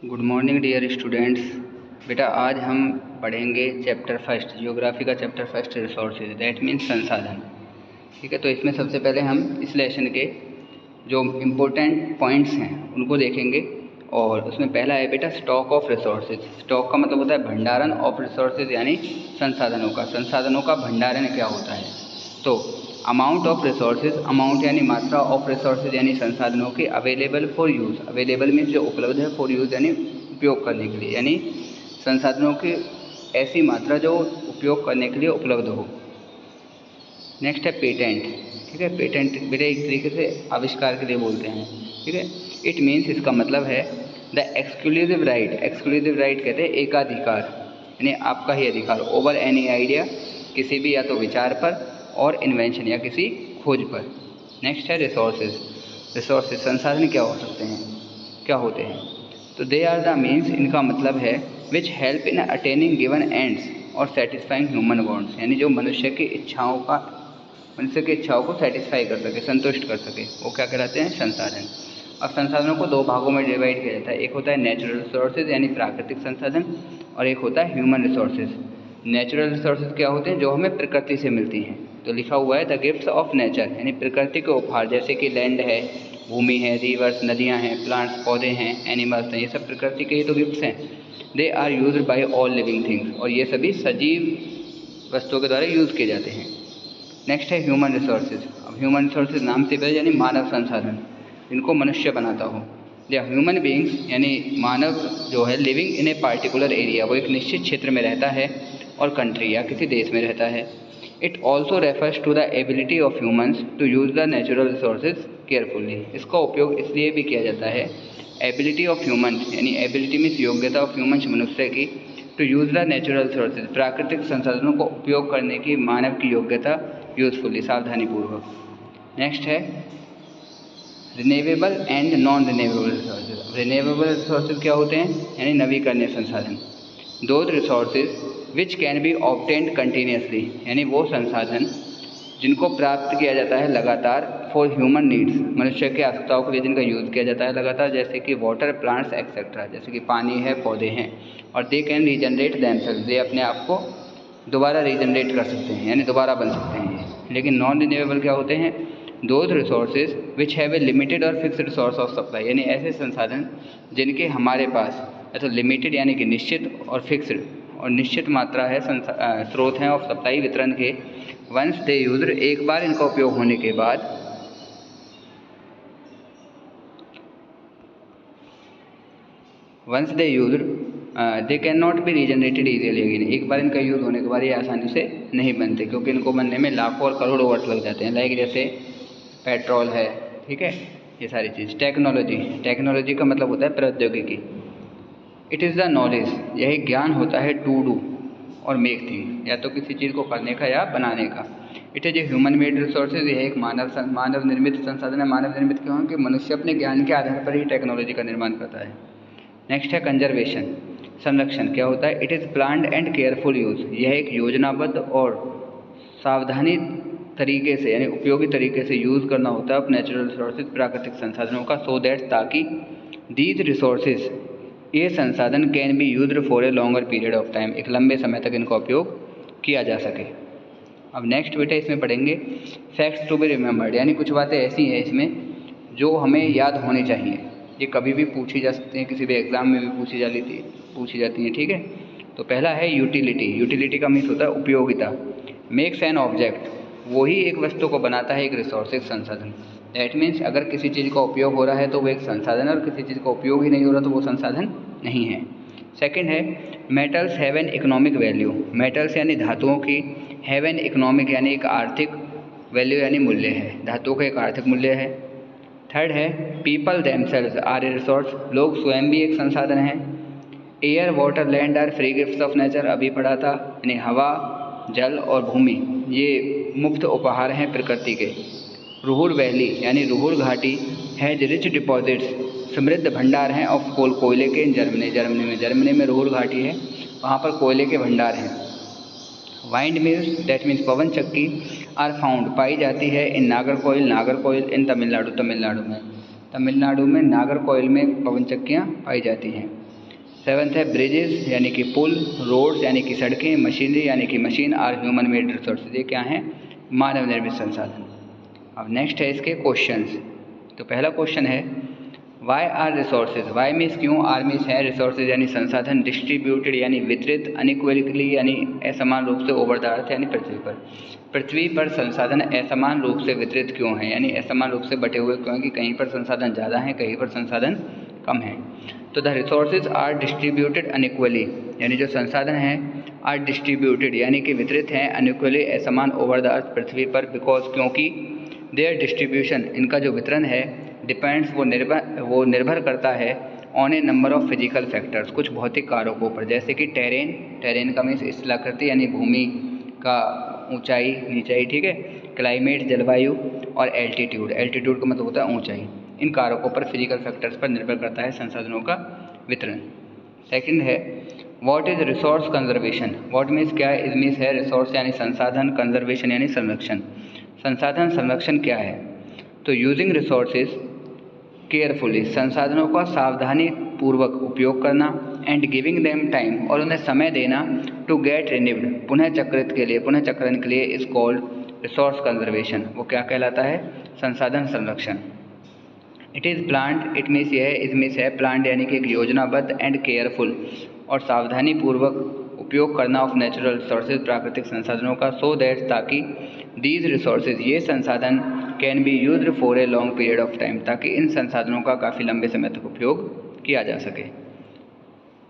Good morning dear students. बेटा आज हम पढ़ेंगे चैप्टर फर्स्ट, ज्योग्राफी का chapter first, resources, that means संसाधन। ठीक है, तो इसमें सबसे पहले हम इस लेसन के जो इम्पोर्टेंट पॉइंट्स हैं उनको देखेंगे। और उसमें पहला है बेटा स्टॉक ऑफ रिसोर्सेज। स्टॉक का मतलब होता है भंडारण, ऑफ रिसोर्सेज यानी संसाधनों का। संसाधनों का भंडारण क्या होता है? तो अमाउंट ऑफ रिसोर्सेज, अमाउंट यानी मात्रा, ऑफ रिसोर्सेज यानी संसाधनों के, available for use, available means जो उपलब्ध है, फॉर यूज़ यानी उपयोग करने के लिए, यानी संसाधनों की ऐसी मात्रा जो उपयोग करने के लिए उपलब्ध हो। नेक्स्ट है पेटेंट। ठीक है, पेटेंट बेटा एक तरीके से आविष्कार के लिए बोलते हैं। ठीक है, इट मीन्स इसका मतलब है the exclusive right. Exclusive right कहते हैं एकाधिकार, यानी आपका ही अधिकार, ओवर एनी आइडिया, किसी भी या तो विचार पर, और इन्वेंशन या किसी खोज पर। नेक्स्ट है रिसोर्सेज। रिसोर्सेज संसाधन क्या हो सकते हैं, क्या होते हैं? तो दे आर द मीन्स, इनका मतलब है which help in attaining given ends और सेटिस्फाइंग ह्यूमन वांट्स, यानी जो मनुष्य की इच्छाओं को सेटिस्फाई कर सके, संतुष्ट कर सके, वो क्या कहलाते हैं? संसाधन। अब संसाधनों को दो भागों में डिवाइड किया जाता है। एक होता है नेचुरल रिसोर्सेज यानी प्राकृतिक संसाधन, और एक होता है ह्यूमन रिसोर्सेज। नेचुरल रिसोर्सेज क्या होते हैं? जो हमें प्रकृति से मिलती हैं। तो लिखा हुआ है द गिफ्ट्स ऑफ नेचर, यानी प्रकृति के उपहार, जैसे कि लैंड है, भूमि है, रिवर्स नदियाँ हैं, प्लांट्स पौधे हैं, एनिमल्स हैं, ये सब प्रकृति के ही तो गिफ्ट्स हैं। They are used by all living things, और ये सभी सजीव वस्तुओं के द्वारा यूज़ किए जाते हैं। नेक्स्ट है ह्यूमन रिसोर्सेज। अब ह्यूमन रिसोर्सेज नाम से पहले यानी मानव संसाधन, जिनको मनुष्य बनाता हो। या ह्यूमन बीइंग्स यानी मानव जो है, living in a particular area, वो एक निश्चित क्षेत्र में रहता है, और कंट्री या किसी देश में रहता है। It also refers to the ability of humans to use the natural resources carefully. इसका उपयोग इसलिए भी किया जाता है, एबिलिटी ऑफ ह्यूमन्स यानी एबिलिटी मीन्स योग्यता ऑफ ह्यूमन्स मनुष्य की, to use the natural resources प्राकृतिक संसाधनों को उपयोग करने की मानव की योग्यता, यूजफुली सावधानीपूर्वक। नेक्स्ट है renewable and non renewable resources. Renewable resources क्या होते हैं? यानी नवीकरणीय संसाधन। Those resources which can be obtained continuously, यानी वो संसाधन जिनको प्राप्त किया जाता है लगातार, फॉर ह्यूमन नीड्स, मनुष्य की आवश्यकताओं के लिए जिनका यूज़ किया जाता है लगातार, जैसे कि वाटर, प्लांट्स एक्सेट्रा, जैसे कि पानी है, पौधे हैं। और दे कैन रीजनरेट देमसेल्व्स, ये अपने आप को दोबारा रीजनरेट कर सकते हैं, यानी दोबारा बन सकते हैं। लेकिन नॉन रिन्यूएबल क्या होते हैं? Those resources which have a limited और फिक्स्ड सोर्स ऑफ सप्लाई, यानी ऐसे संसाधन जिनके हमारे पास तो लिमिटेड यानी कि निश्चित, और फिक्स्ड और निश्चित मात्रा है, स्रोत हैं ऑफ सप्लाई, वितरण के। वंस दे यूज्ड, एक बार इनका उपयोग होने के बाद, once they used they can not be regenerated easily again. एक बार इनका यूज़ होने के बाद ये आसानी से नहीं बनते, क्योंकि इनको बनने में लाखों और करोड़ों वर्ष लग जाते हैं। लाइक जैसे पेट्रोल है, ठीक है, ये सारी चीज़। टेक्नोलॉजी, टेक्नोलॉजी का मतलब होता है प्रौद्योगिकी। इट इज़ द नॉलेज, यही ज्ञान होता है, टू डू और मेक थिंग, या तो किसी चीज़ को करने का या बनाने का। It is a human made resources, यह एक मानव निर्मित संसाधन है। मानव निर्मित क्यों? कि मनुष्य अपने ज्ञान के आधार पर ही टेक्नोलॉजी का निर्माण करता है। नेक्स्ट है कंजर्वेशन, संरक्षण क्या होता है? It is planned and careful use, यह एक योजनाबद्ध और सावधानी तरीके से यानी उपयोगी तरीके से यूज़ करना होता है नेचुरल रिसोर्सेज प्राकृतिक संसाधनों का, सो दैट ताकि दीज रिसोर्सेज ये संसाधन can be used for a longer period of time, एक लंबे समय तक इनका उपयोग किया जा सके। अब नेक्स्ट बेटा इसमें पढ़ेंगे फैक्ट्स टू बी रिमेंबर्ड, यानी कुछ बातें ऐसी हैं इसमें जो हमें याद होनी चाहिए। ये कभी भी पूछी जा सकती हैं, किसी भी एग्ज़ाम में भी पूछी जाती हैं। ठीक है, तो पहला है यूटिलिटी। यूटिलिटी का मीन्स होता है उपयोगिता। मेक्स एन ऑब्जेक्ट, वही एक वस्तु को बनाता है, एक रिसोर्स, एक संसाधन। दैट मीन्स अगर किसी चीज़ का उपयोग हो रहा है तो वो एक संसाधन है, और किसी चीज़ का उपयोग ही नहीं हो रहा तो वो संसाधन नहीं है। सेकंड है metals have an economic value. Metals यानी धातुओं की, हैव एन इकोनॉमिक यानी एक आर्थिक वैल्यू यानी मूल्य है, धातुओं का एक आर्थिक मूल्य है। थर्ड है people themselves are a resource, लोग स्वयं भी एक संसाधन है। Air, water, land are free gifts of nature, अभी पढ़ा था, यानी हवा, जल और भूमि ये मुफ्त उपहार हैं प्रकृति के। रुहुर वैली यानी रुहुर घाटी हैज रिच डिपॉजिट्स, समृद्ध भंडार हैं ऑफ कोल, कोयले के। जर्मनी में रुहुर घाटी है, वहाँ पर कोयले के भंडार हैं। वाइंड मिल्स दैट मीन्स पवन चक्की आर फाउंड, पाई जाती है इन नागरकोइल इन तमिलनाडु में नागरकोइल में पवन चक्कियाँ पाई जाती हैं। 7th है ब्रिजेस यानी कि पुल, रोड्स यानी कि सड़कें, मशीनरी यानी कि machine are human made resources, ये क्या हैं, मानव निर्मित संसाधन। अब नेक्स्ट है इसके क्वेश्चंस। तो पहला क्वेश्चन है why are resources, why means क्यों, आर मीन्स है रिसोर्सेज यानी संसाधन, डिस्ट्रीब्यूटेड यानी वितरित, अनइक्वलिकली यानी असमान रूप से, ओवर द अर्थ यानी पृथ्वी पर संसाधन असमान रूप से वितरित क्यों हैं, यानी असमान रूप से बटे हुए क्यों हैं कि कहीं पर संसाधन ज़्यादा हैं, कहीं पर संसाधन कम हैं। तो the resources are distributed unequally, यानी जो संसाधन हैं आर डिस्ट्रीब्यूटेड यानी कि वितरित हैं, अनइक्वली असमान, ओवर द अर्थ पृथ्वी पर, बिकॉज क्योंकि देयर डिस्ट्रीब्यूशन, इनका जो वितरण है, डिपेंड्स वो निर्भर करता है on A number of physical factors, कुछ भौतिक कारकों पर, जैसे कि टेरेन का मीन्स स्थलाकृति यानी भूमि का ऊंचाई नीचाई, ठीक है, क्लाइमेट जलवायु, और एल्टीट्यूड का मतलब होता है ऊंचाई, इन कारकों पर, फिजिकल फैक्टर्स पर निर्भर करता है संसाधनों का वितरण। सेकंड है what is resource conservation, what means क्या है, इज मीन्स है रिसोर्स यानी संसाधन, कंजर्वेशन यानी संरक्षण, संसाधन संरक्षण क्या है। तो यूजिंग रिसोर्सेज केयरफुली, संसाधनों का सावधानी पूर्वक उपयोग करना, एंड गिविंग देम टाइम, और उन्हें समय देना, टू गेट रिन्यूड, पुनः चक्रण के लिए इज कॉल्ड रिसोर्स कंजर्वेशन, वो क्या कहलाता है, संसाधन संरक्षण। It is planned, it means यह है, इज मीन्स है प्लान्ड यानी कि एक योजनाबद्ध, एंड केयरफुल और सावधानी पूर्वक उपयोग करना ऑफ नेचुरल रिसोर्सेज, प्राकृतिक संसाधनों का, सो दैट ताकि दीज रिसोर्सेज, ये संसाधन, can be used for a long period of time, ताकि इन संसाधनों का काफ़ी लंबे समय तक उपयोग किया जा सके।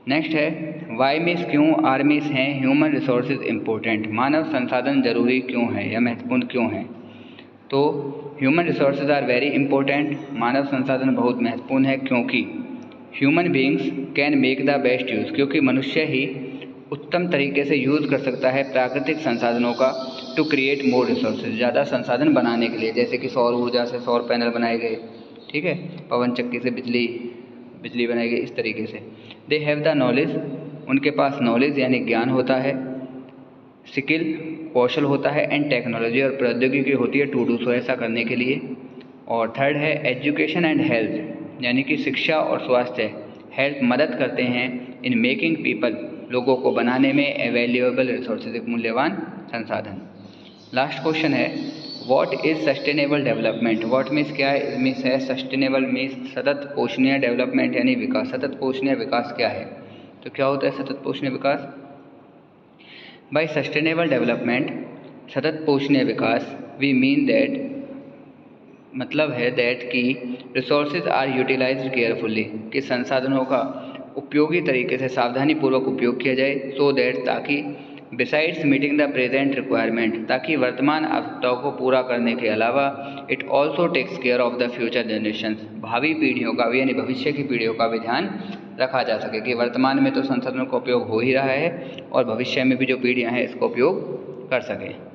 नेक्स्ट है वाई मीन्स क्यों, आर मीन्स हैं ह्यूमन रिसोर्सेज इम्पोर्टेंट, मानव संसाधन जरूरी क्यों है या महत्वपूर्ण क्यों है। तो human resources are very important, मानव संसाधन बहुत महत्वपूर्ण है, क्योंकि human beings can make the best use, क्योंकि मनुष्य ही उत्तम तरीके से यूज़ कर सकता है प्राकृतिक संसाधनों का, टू क्रिएट मोर रिसोर्सेज, ज़्यादा संसाधन बनाने के लिए, जैसे कि सौर ऊर्जा से सौर पैनल बनाए गए, ठीक है, पवन चक्की से बिजली बनाई गई, इस तरीके से। दे हैव द नॉलेज, उनके पास नॉलेज यानी ज्ञान होता है, स्किल कौशल होता है, एंड टेक्नोलॉजी और प्रौद्योगिकी होती है, टू डू सो, ऐसा करने के लिए। और थर्ड है एजुकेशन एंड हेल्थ, यानी कि शिक्षा और स्वास्थ्य, हेल्थ मदद करते हैं इन मेकिंग पीपल, लोगों को बनाने में, अवेल्यूएबल रिसोर्सेज, एक मूल्यवान संसाधन। लास्ट क्वेश्चन है what is sustainable development, what means क्या है, इज मीन्स है सस्टेनेबल मीन्स सतत पोषणीय, डेवलपमेंट यानी विकास, सतत पोषणीय विकास क्या है। तो क्या होता है सतत पोषणीय विकास, बाय सस्टेनेबल डेवलपमेंट, सतत पोषणीय विकास, वी मीन दैट, मतलब है दैट कि रिसोर्सेज आर यूटिलाइज्ड केयरफुली, कि संसाधनों का उपयोगी तरीके से सावधानीपूर्वक उपयोग किया जाए, सो दैट, ताकि, besides meeting the present requirement, ताकि वर्तमान आवश्यकताओं को पूरा करने के अलावा, it also takes care of the future generation, भावी पीढ़ियों का भी यानी भविष्य की पीढ़ियों का भी ध्यान रखा जा सके, कि वर्तमान में तो संसाधनों का उपयोग हो ही रहा है और भविष्य में भी जो पीढ़ियाँ हैं इसका उपयोग कर सकें।